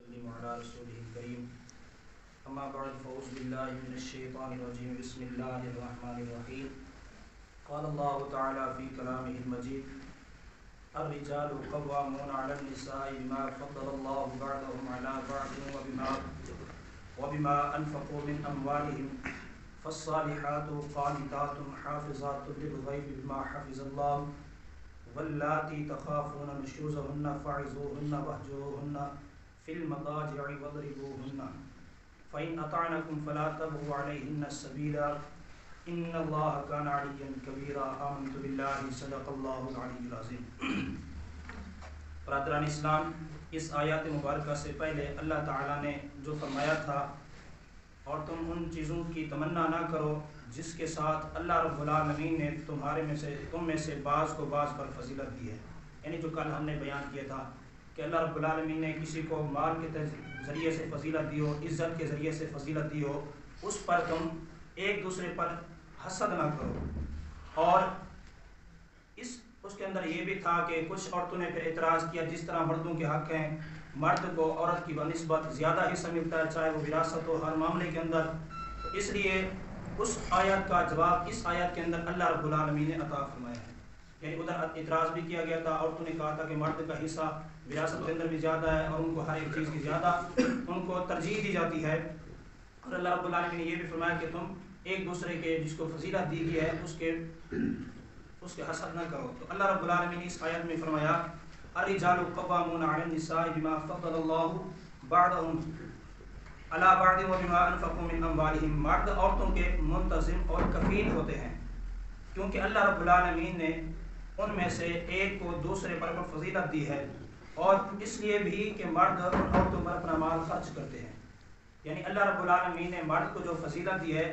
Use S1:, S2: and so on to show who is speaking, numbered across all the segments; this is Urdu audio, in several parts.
S1: على رسوله الكريم أما بعد فأعوذ بالله من الشيطان الرجيم بسم الله الرحمن الرحيم قال الله تعالى في كلامه المجيد الرجال قوامون على النساء بما فضل الله بعضهم على بعض وبما أنفقوا من أموالهم فالصالحات قانتات حافظات للغيب بما حفظ الله واللاتي تخافون نشوزهن فعظوهن واهجروهن في المضاجع واضربوهن فإن أطعنكم فلا تبغوا عليهن السبيل إن الله كان عليا كبيرا آمنت بالله صدق الله العلي العظيم. برادران اسلام، اس آیات مبارکہ سے پہلے اللہ تعالیٰ نے جو فرمایا تھا اور تم ان چیزوں کی تمنا نہ کرو جس کے ساتھ اللہ رب العالمین نے تم میں سے بعض کو بعض پر فضیلت دی ہے، یعنی جو کل ہم نے بیان کیا تھا کہ اللہ رب العالمین نے کسی کو مال کے ذریعے سے فضیلت دی ہو، عزت کے ذریعے سے فضیلت دی ہو، اس پر تم ایک دوسرے پر حسد نہ کرو. اور اس کے اندر یہ بھی تھا کہ کچھ عورتوں نے پھر اعتراض کیا جس طرح مردوں کے حق ہیں، مرد کو عورت کی بنسبت زیادہ حصہ ملتا ہے چاہے وہ وراثت ہو ہر معاملے کے اندر. تو اس لیے اس آیت کا جواب اس آیت کے اندر اللہ رب العالمین نے عطا فرمایا ہے. یعنی ادھر اعتراض بھی کیا گیا تھا، عورتوں نے کہا تھا کہ مرد کا حصہ وراثت کے اندر بھی زیادہ ہے اور ان کو ہر ایک چیز کی زیادہ ان کو ترجیح دی جاتی ہے. اور اللہ رب العالمین نے یہ بھی فرمایا کہ تم ایک دوسرے کے جس کو فضیلت دی گئی ہے اس کے حسد نہ کرو. تو اللہ رب العالمین نے اس آیت میں فرمایا الرجال قوامون علی النساء بما فضل اللہ بعضهم علی بعض وبما انفقوا من اموالهم. مرد عورتوں کے منتظم اور کفیل ہوتے ہیں کیونکہ اللہ رب العالمین نے ان میں سے ایک کو دوسرے پر فضیلت دی ہے، اور اس لیے بھی کہ مرد ان عورتوں پر اپنا مال خرچ کرتے ہیں. یعنی اللہ رب العالمین نے مرد کو جو فضیلت دی ہے،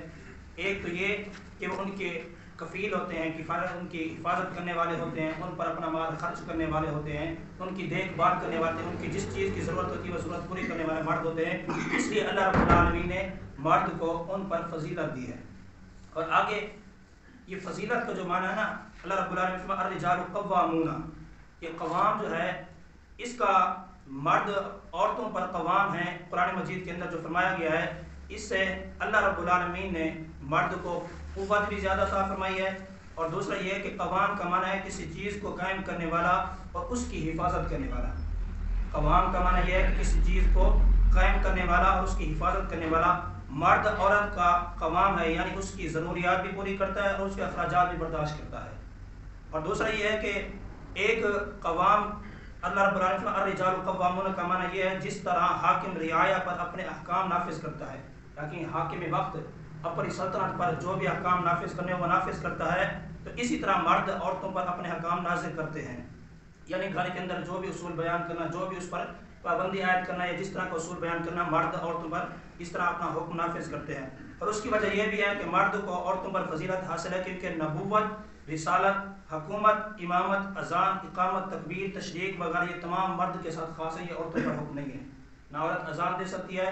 S1: ایک تو یہ کہ وہ ان کے کفیل ہوتے ہیں، ان کی حفاظت کرنے والے ہوتے ہیں، ان پر اپنا مال خرچ کرنے والے ہوتے ہیں، ان کی دیکھ بھال کرنے والے ہیں، ان کی جس چیز کی ضرورت ہوتی ہے وہ ضرورت پوری کرنے والے مرد ہوتے ہیں. اس لیے اللہ رب العالمین نے مرد کو ان پر فضیلت دی ہے. اور آگے یہ فضیلت کا جو معنی ہے نا، اللہ رب العالمین فرمایا الرجال قوامون، یہ قوام جو ہے اس کا مرد عورتوں پر قوام ہے. قرآن مجید کے اندر جو فرمایا گیا ہے اس سے اللہ رب العالمین نے مرد کو قوت بھی زیادہ عطا فرمائی ہے. اور دوسرا یہ ہے کہ قوام کا معنی ہے کسی چیز کو قائم کرنے والا اور اس کی حفاظت کرنے والا. قوام کا معنی یہ ہے کہ کسی چیز کو قائم کرنے والا اور اس کی حفاظت کرنے والا. مرد عورت کا قوام ہے، یعنی اس کی ضروریات بھی پوری کرتا ہے اور اس کے اخراجات بھی برداشت کرتا ہے. اور دوسرا یہ ہے کہ ایک قوام اللہ رب العالمین الرجال قوامون کا معنی یہ ہے جس طرح حاکم رعایا پر اپنے احکام نافذ کرتا ہے، تاکہ حاکم وقت اپنی سلطنت پر جو بھی احکام نافذ کرنے وہ نافذ کرتا ہے، تو اسی طرح مرد عورتوں پر اپنے احکام نافذ کرتے ہیں. یعنی گھر کے اندر جو بھی اصول بیان کرنا، جو بھی اس پر پابندی عائد کرنا یا جس طرح کا اصول بیان کرنا، مرد عورتوں پر اس طرح اپنا حکم نافذ کرتے ہیں. اور اس کی وجہ یہ بھی ہے کہ مرد کو عورتوں پر فضیلت حاصل ہے کیونکہ نبوت، رسالت، حکومت، امامت، اذان، اقامت، تکبیر، تشریق وغیرہ یہ تمام مرد کے ساتھ خاص ہے، یہ عورتوں پر حکم نہیں ہے. نہ عورت اذان دے سکتی ہے،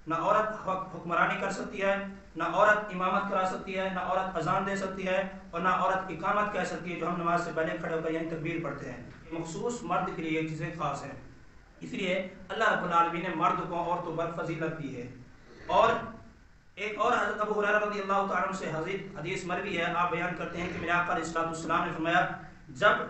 S1: نہ عورت حکمرانی کر سکتی ہے، نہ عورت امامت کرا سکتی ہے، نہ عورت اذان دے سکتی ہے، اور نہ عورت اقامت کہہ سکتی ہے جو ہم نماز سے پہلے کھڑے ہو کر یعنی تکبیر پڑھتے ہیں. مخصوص مرد کے لیے یہ چیزیں خاص ہیں. اس لیے اللہ رب العالمین نے مرد کو عورتوں پر فضیلت دی ہے. اور ایک اور حضرت ابو ہریرہ رضی اللہ تعالیٰ عنہ سے حدیث مروی ہے، آپ بیان کرتے ہیں کہ میرے آقا علیہ السلام نے فرمایا جب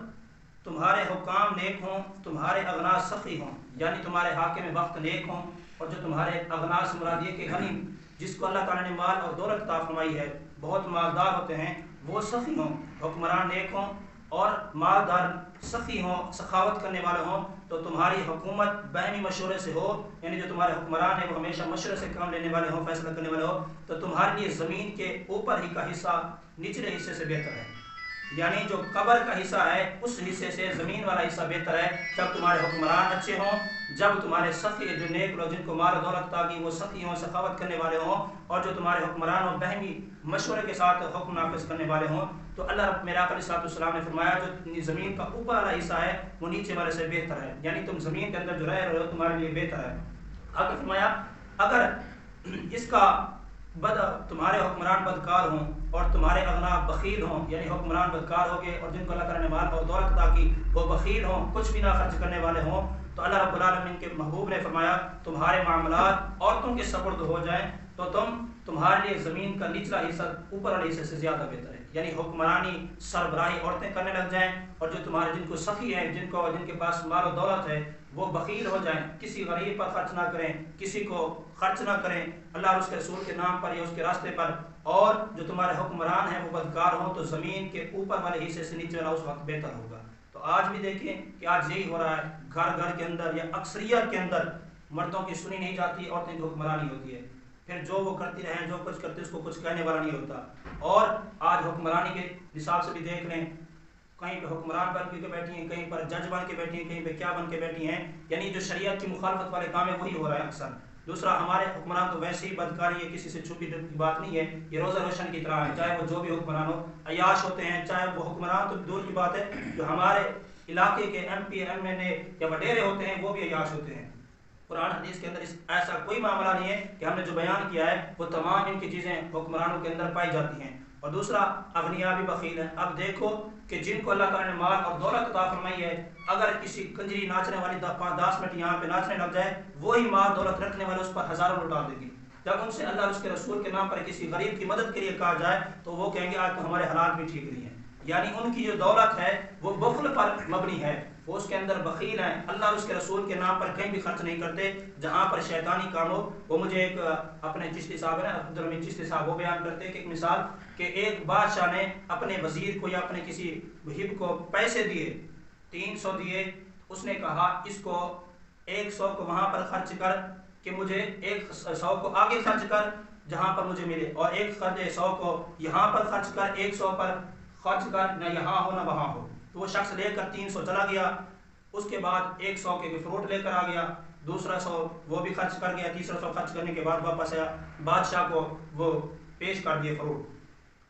S1: تمہارے حکام نیک ہوں، تمہارے اغناص سخی ہوں، یعنی تمہارے حاکم وقت نیک ہوں، اور جو تمہارے اغناص مراد یہ کہ غنی جس کو اللہ تعالیٰ نے مال اور دولت عطا فرمائی ہے، بہت مالدار ہوتے ہیں، وہ سخی ہوں، حکمران نیک ہوں اور مالدار سخی ہوں، سخاوت کرنے والے ہوں، تو تمہاری حکومت باہمی مشورے سے ہو، یعنی جو تمہارے حکمران ہیں وہ ہمیشہ مشورے سے کام لینے والے ہوں، فیصلہ کرنے والے ہوں، تو تمہارے لیے زمین کے اوپر ہی کا حصہ نچلے حصے سے بہتر ہے. یعنی جو قبر کا حصہ ہے اس حصے سے زمین والا حصہ بہتر ہے جب تمہارے حکمران اچھے ہوں، جب تمہارے سخی جو نیک لوگ جن کو مال و دولت تاکہ وہ سخی ہوں، سخاوت کرنے والے ہوں، اور جو تمہارے حکمران ہوں باہمی مشورے کے ساتھ حکم نافذ کرنے والے ہوں. تو اللہ رب میرا علیہ السلام نے فرمایا جو زمین کا اوپر والا حصہ ہے وہ نیچے والے سے بہتر ہے، یعنی تم زمین کے اندر جو رہ رہے ہو تمہارے لیے بہتر ہے. آگے فرمایا اگر اس کا تمہارے حکمران بدکار ہوں اور تمہارے اغنیاء بخیل ہوں، یعنی حکمران بدکار ہو گئے اور جن کو اللہ تعالیٰ نے مال اور دولت عطا کی وہ بخیل ہوں، کچھ بھی نہ خرچ کرنے والے ہوں، تو اللہ رب العالمین کے محبوب نے فرمایا تمہارے معاملات عورتوں کے سپرد ہو جائیں تو تمہارے لیے زمین کا نچلا حصہ اوپر والے حصے سے زیادہ بہتر ہے، یعنی حکمرانی سربراہی عورتیں کرنے لگ جائیں، اور جو تمہارے جن کو سخی ہیں، جن کے پاس مال و دولت ہے، وہ بخیل ہو جائیں، کسی غریب پر خرچ نہ کریں، کسی کو خرچ نہ کریں اللہ اور اس کے رسول کے نام پر یا اس کے راستے پر، اور جو تمہارے حکمران ہیں وہ بدکار ہوں تو زمین کے اوپر والے حصے سے نیچے والا اس وقت بہتر ہوگا۔ تو آج بھی دیکھیں کہ آج یہی ہو رہا ہے، گھر گھر کے اندر یا اکثریت کے اندر مردوں کی سنی نہیں جاتی، عورتیں کی حکمرانی ہوتی ہے، پھر جو وہ کرتی رہیں، جو کچھ کرتے اس کو کچھ کہنے والا نہیں ہوتا۔ اور آج حکمرانی کے حساب سے بھی دیکھ لیں، کہیں پہ حکمران بن کے بیٹھی ہیں، کہیں پر جج بن کے بیٹھی ہیں، کہیں پہ کیا بن کے بیٹھی ہیں، یعنی جو شریعت کی مخالفت والے کام ہے وہی ہو رہا ہے اکثر۔ دوسرا، ہمارے حکمران تو ویسے ہی بدکاری ہے، کسی سے چھپی بات نہیں ہے، یہ روزہ روشن کی طرح ہے، چاہے وہ جو بھی حکمران ہو، عیاش ہوتے ہیں، چاہے وہ حکمران تو دور کی بات ہے، جو ہمارے علاقے کے ایم پی ایم این اے یا وڈیرے ہوتے ہیں وہ بھی عیاش ہوتے ہیں۔ قرآن حدیث کے اندر ایسا کوئی معاملہ نہیں ہے کہ ہم نے جو بیان کیا ہے وہ تمام ان کی چیزیں حکمرانوں کے اندر پائی جاتی ہیں۔ اور دوسرا، اغنیا بھی بخیل ہیں۔ اب دیکھو کہ جن کو اللہ تعالیٰ نے مال اور دولت عطا فرمائی ہے، اگر کسی کنجری ناچنے والی 10 منٹ یہاں پہ ناچنے لگ جائے، وہی مال دولت رکھنے والے اس پر ہزاروں لوٹا دے گی۔ جب ان سے اللہ اور اس کے رسول کے نام پر کسی غریب کی مدد کے لیے کہا جائے تو وہ کہیں گے آج تو ہمارے حالات بھی ٹھیک نہیں ہیں، یعنی ان کی جو دولت ہے وہ بخل پر مبنی ہے، وہ اس کے اندر بخیل ہیں، اللہ اور اس کے رسول کے نام پر کہیں بھی خرچ نہیں کرتے جہاں پر شیطانی کام ہو۔ وہ مجھے ایک اپنے چشتی صاحب ہے نا، عبدالحمید چشتی صاحب، وہ بیان کرتے ہیں کہ ایک مثال کہ ایک بادشاہ نے اپنے وزیر کو یا اپنے کسی محب کو پیسے دیے، 300 دیے، اس نے کہا اس کو 100 کو وہاں پر خرچ کر کہ مجھے 100 کو آگے خرچ کر جہاں پر مجھے ملے، اور 100 کو یہاں پر خرچ کر، 100 پر خرچ کر، نہ یہاں ہو نہ وہاں ہو۔ تو وہ شخص لے کر 300 چلا گیا، اس کے بعد 100 کے فروٹ لے کر آ گیا، دوسرا 100 وہ بھی خرچ کر گیا، تیسرا 100 خرچ کرنے کے بعد واپس آیا، بادشاہ کو وہ پیش کر دیے فروٹ۔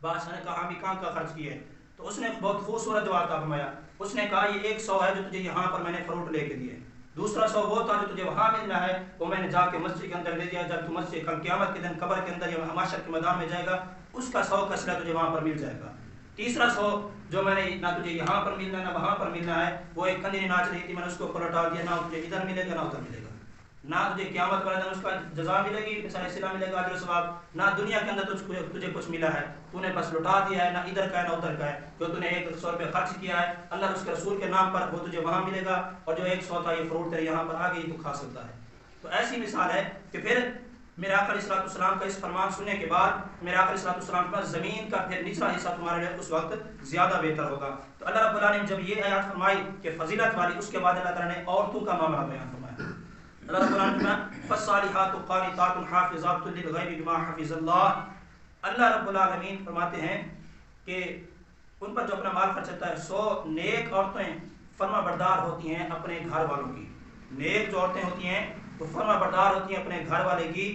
S1: بادشاہ نے کہا ہم بھی کہاں کا خرچ کیے؟ تو اس نے بہت خوبصورت جواب فرمایا، اس نے کہا یہ 100 ہے جو تجھے یہاں پر میں نے فروٹ لے کے دیے، دوسرا 100 وہ تھا جو تجھے وہاں ملنا ہے، وہ میں نے جا کے مسجد کے اندر دے دیا، جب تو مسجد کل قیامت کے دن قبر کے اندر یا محشر کے میدان میں جائے گا اس کا 100 کا صلہ تجھے وہاں پر مل جائے گا۔ تیسرا 100 جو میں نے نہ تجھے یہاں پر ملنا ہے نہ وہاں پر ملنا ہے، وہ ایک کنجری ناچ رہی تھی، میں نے اس کو پلٹا دیا، نہ تجھے ادھر ملے گا نہ ادھر ملے گا، نہ تجھے قیامت والے دن اس کا جزا ملے گی، مثال صلہ ملے گا، اجر و ثواب، نہ دنیا کے اندر تجھے کچھ ملا ہے، تو نے بس لٹا دیا ہے، نہ ادھر کا ہے نہ ادھر کا ہے، جو تو نے 100 روپے خرچ کیا ہے اللہ اور اس کے رسول کے نام پر وہ تجھے وہاں ملے گا، اور جو 100 تھا یہ فروٹ تیرے یہاں پر آ گئی تو کھا سکتا ہے۔ تو ایسی مثال ہے کہ پھر میرے آقا علیہ السلام کا اس فرمان سننے کے بعد میرے آقا علیہ السلام کا زمین کا پھر نچلا حصہ تمہارے لیے اس وقت زیادہ بہتر ہوگا۔ تو اللہ رب العالمین نے جب یہ آیات فرمائی کہ فضیلت والی، اس کے بعد اللہ تعالیٰ نے عورتوں کا معاملہ بیان فرمایا۔ اللہ رب العالمین نے فالصالحات قانتات حافظات للغیب بما حفظ اللہ، اللہ رب العالمین فرماتے ہیں کہ ان پر جو اپنا مال خرچ ہوتا ہے، 100 نیک عورتیں فرما بردار ہوتی ہیں اپنے گھر والوں کی، نیک جو عورتیں ہوتی ہیں وہ فرما بردار ہوتی ہیں اپنے گھر والے کی،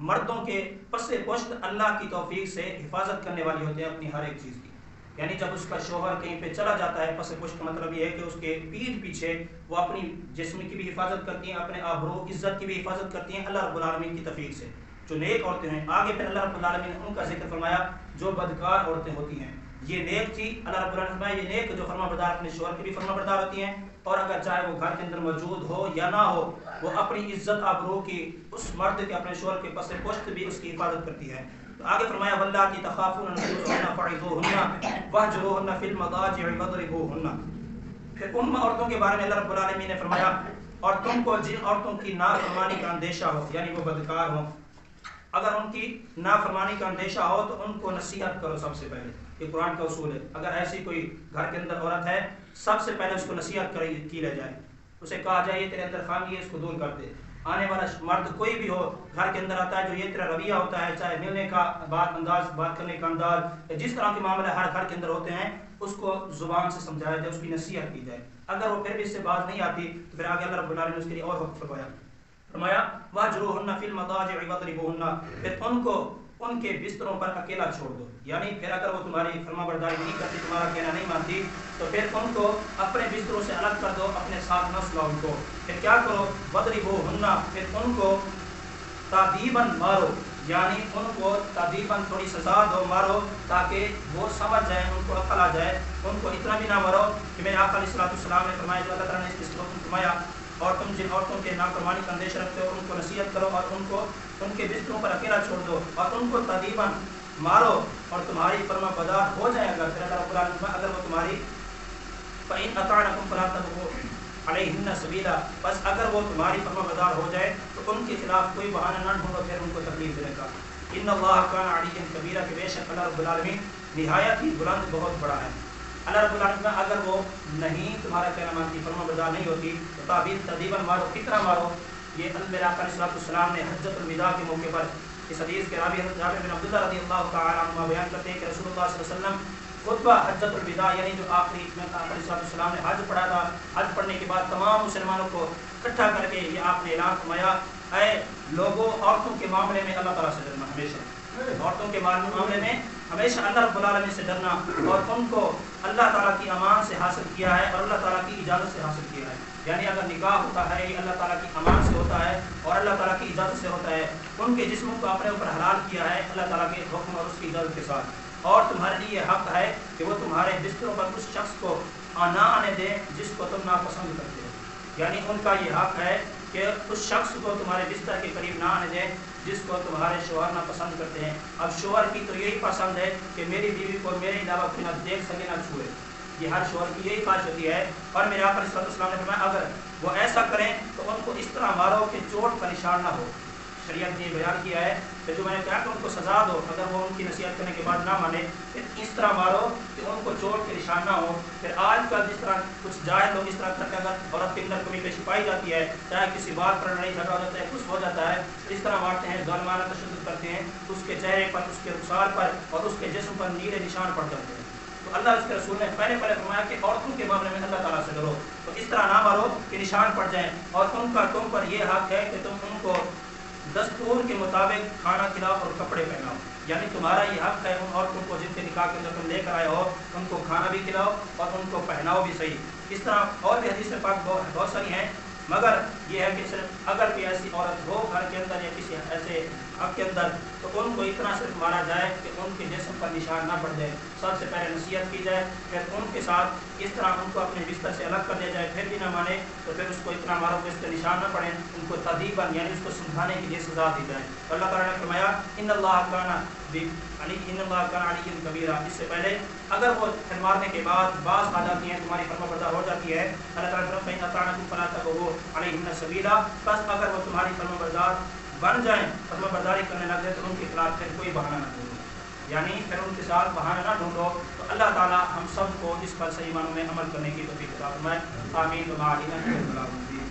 S1: مردوں کے پس پشت اللہ کی توفیق سے حفاظت کرنے والی ہوتے ہیں اپنی ہر ایک چیز کی، یعنی جب اس کا شوہر کہیں پہ چلا جاتا ہے، پس پشت کا مطلب یہ ہے کہ اس کے پیٹھ پیچھے وہ اپنی جسم کی بھی حفاظت کرتی ہیں، اپنے آبرو عزت کی بھی حفاظت کرتی ہیں اللہ رب العالمین کی توفیق سے، جو نیک عورتیں ہیں۔ آگے پھر اللہ رب العالمین نے ان کا ذکر فرمایا جو بدکار عورتیں ہوتی ہیں، یہ نیک تھی، اللہ رب العالمین نے فرمایا یہ نیک جو فرما بردار اپنے شوہر کی بھی فرما بردار ہوتی ہیں، اور اگر چاہے وہ گھر کے اندر موجود ہو یا نہ ہو وہ اپنی عزت آبرو کی، اس مرد کے اپنے شوہر کے پس پشت بھی اس کی حفاظت کرتی ہے۔ تو آگے فرمایا واللاتی تخافون نشوزهن فعظوهن واهجروهن فی المضاجع واضربوهن۔ پھر ان عورتوں کے بارے میں اللہ رب العالمین نے فرمایا اور تم کو جن عورتوں کی نافرمانی کا اندیشہ ہو، یعنی وہ بدکار ہوں، اگر ان کی نافرمانی کا اندیشہ ہو تو ان کو نصیحت کرو سب سے پہلے، یہ قرآن کا اصول ہے، اگر ایسی کوئی گھر کے اندر عورت ہے سب سے پہلے اس کو نصیحت کی لے جائے، اسے کہا جائے یہ تیرے اندر خامی ہے اس کو دور کر دے۔ آنے والا مرد کوئی بھی ہو گھر کے اندر آتا ہے جو یہ تیرا رویہ ہوتا ہے، چاہے ملنے کا بات کرنے کا انداز، جس طرح کے معاملے ہر گھر کے اندر ہوتے ہیں اس کو زبان سے سمجھایا جائے، اس کی نصیحت کی جائے، اگر وہ پھر بھی اس سے بات نہیں آتی تو پھر آگے اللہ رب العالمین نے اس کے لیے اور حکم فرمایا واہجروہن فی المضاجع واضربوہن، پھر ان کو ان کے بستروں پر اکیلا چھوڑ دو، یعنی پھر اگر وہ تمہاری فرما برداری نہیں کرتی، تمہارا کہنا نہیں مانتی تو پھر ان کو اپنے بستروں سے الگ کر دو، اپنے ساتھ نہ سلاؤ ان کو، پھر کیا کرو واضربوہن، پھر ان کو تعذیباً مارو، یعنی ان کو تعذیباً تھوڑی سزا دو، مارو تاکہ وہ سمجھ جائیں، ان کو عقل آ جائے، ان کو اتنا بھی نہ مارو کہ میرے آقا علیہ السلام نے فرمایا جو اللہ تعالیٰ نے اس کو فرمایا اور تم جن عورتوں کے نافرمانی کا اندیشہ رکھتے ہو ان کو نصیحت کرو اور ان کو ان کے بستروں پر اکیلا چھوڑ دو اور ان کو تادیباً مارو اور تمہاری فرما بردار ہو جائے اگر پھر اللہ رب العالمین اگر وہ تمہاری فَإِنْ أَطَعْنَكُمْ فَلَا تَبْغُوا عَلَيْهِنَّ سَبِيلًا بس اگر وہ تمہاری فرما بردار ہو جائے تو ان کے خلاف کوئی بہانہ نہ ڈھونڈو پھر ان کو تکلیف دینے کا. ان اللہ کان علیٰ کبیرہ کہ بے شک اللہ رب العالمین نہایت ہی بلند بہت بڑا ہے. اللہ رب العالمین اگر وہ نہیں تمہارا کہنا مانتی فرما بردار نہیں ہوتی تو تادیباً مارو کتنا مارو. یہ میرے آقا علیہ السلام نے حجۃ الوداع کے موقع پر اس حدیث کے راوی حضرت جابر بن عبداللہ رضی اللہ تعالی عنہ بیان کرتے ہیں کہ رسول اللہ صلی اللہ علیہ وسلم خطبہ حجۃ الوداع یعنی جو آخری میں آقا علیہ السلام نے حج پڑھا تھا, حج پڑھنے کے بعد تمام مسلمانوں کو اکٹھا کر کے یہ آپ نے اعلان فرمایا, اے لوگوں عورتوں کے معاملے میں اللہ تعالیٰ سے ڈرنا ہمیشہ, عورتوں کے معاملے میں ہمیشہ اللہ رب العالمین سے ڈرنا اور ان کو اللہ تعالیٰ کی امان سے حاصل کیا ہے اور اللہ تعالیٰ کی اجازت سے حاصل کیا ہے. یعنی اگر نکاح ہوتا ہے یہ اللہ تعالیٰ کی امان سے ہوتا ہے اور اللہ تعالیٰ کی اجازت سے ہوتا ہے. ان کے جسموں کو اپنے اوپر حلال کیا ہے اللہ تعالیٰ کے حکم اور اس کی اجازت کے ساتھ, اور تمہارے لیے یہ حق ہے کہ وہ تمہارے بستروں پر اس شخص کو نہ آنے دیں جس کو تم ناپسند کرتے ہو. یعنی ان کا یہ حق ہے کہ اس شخص کو تمہارے بستر کے قریب نہ آنے دیں جس کو تمہارے شوہر نہ پسند کرتے ہیں. اب شوہر کی تو یہی پسند ہے کہ میری بیوی کو میرے علاوہ کوئی نہ دیکھ سکے نہ چھوئے, یہ ہر شوہر کی یہی خواہش ہوتی ہے. اور میرے آقا علیہ السلام نے فرمایا اگر وہ ایسا کریں تو ان کو اس طرح مارو کہ چوٹ کا نشان نہ ہو. شریعت نے بیان کیا ہے کہ جو میں نے کہا کہ ان کو سزا دو اگر وہ ان کی نصیحت کرنے کے بعد نہ مانے, پھر اس طرح مارو کہ ان کو چوٹ کے نشان نہ ہو. پھر آج کل جس طرح کچھ جاہل لوگ اس طرح کرتے ہیں اگر عورت کے اندر کمی پیشی پائی جاتی ہے, چاہے کسی بات پر لڑائی جھگڑا ہو جاتا ہے کچھ ہو جاتا ہے, اس طرح مارتے ہیں ظالمانہ تشدد کرتے ہیں, اس کے چہرے پر اس کے رخسار پر اور اس کے جسم پر نیلے نشان پڑ جاتے ہیں. تو اللہ اس کے رسول نے پہلے فرمایا کہ عورتوں کے معاملے میں اللہ تعالیٰ سے ڈرو, تو اس طرح نہ مارو کہ نشان پڑ جائیں. اور ان کا تم پر یہ حق ہے کہ تم ان کو دستور کے مطابق کھانا کھلاؤ اور کپڑے پہناؤ. یعنی تمہارا یہ حق ہے ان عورتوں کو جن کے نکاح کے اندر تم لے کر آئے ہو ان کو کھانا بھی کھلاؤ اور ان کو پہناؤ بھی صحیح. اس طرح اور بھی حدیث پاک بہت ساری ہیں, مگر یہ ہے کہ صرف اگر کوئی ایسی عورت ہو گھر کے اندر یا کسی ایسے حق کے اندر تو ان کو اتنا صرف مارا جائے کہ ان کے جسم پر نشان نہ پڑ جائے. سب سے پہلے نصیحت کی جائے, پھر ان کے ساتھ اس طرح ان کو اپنے بستر سے الگ کر دیا جائے, پھر بھی نہ مانے تو پھر اس کو اتنا مارو کہ اس کے نشان نہ پڑیں. ان کو تادیباً یعنی اس کو سمجھانے کے لیے سزا دی جائے. اللہ تعالیٰ نے فرمایا ان اللہ کان علی کبیرہ. اس سے پہلے اگر وہ مارنے کے بعد باز آ جاتی ہیں تمہاری فرما بردار ہو جاتی ہے, اللہ تعالیٰ نے فرمایا اطعنکم فلا تبغوا علیہن سبیلا, بس اگر وہ تمہاری فرما بردار بن جائیں فرما برداری کرنے لگ جائے تو ان کے خلاف پھر کوئی بہانہ نہ ڈھونڈو, یعنی پھر ان کے ساتھ بہانہ نہ ڈھونڈو. تو اللہ تعالیٰ ہم سب کو اس پر صحیح معنوں میں عمل کرنے کی توفیق عطا فرمائے. آمین.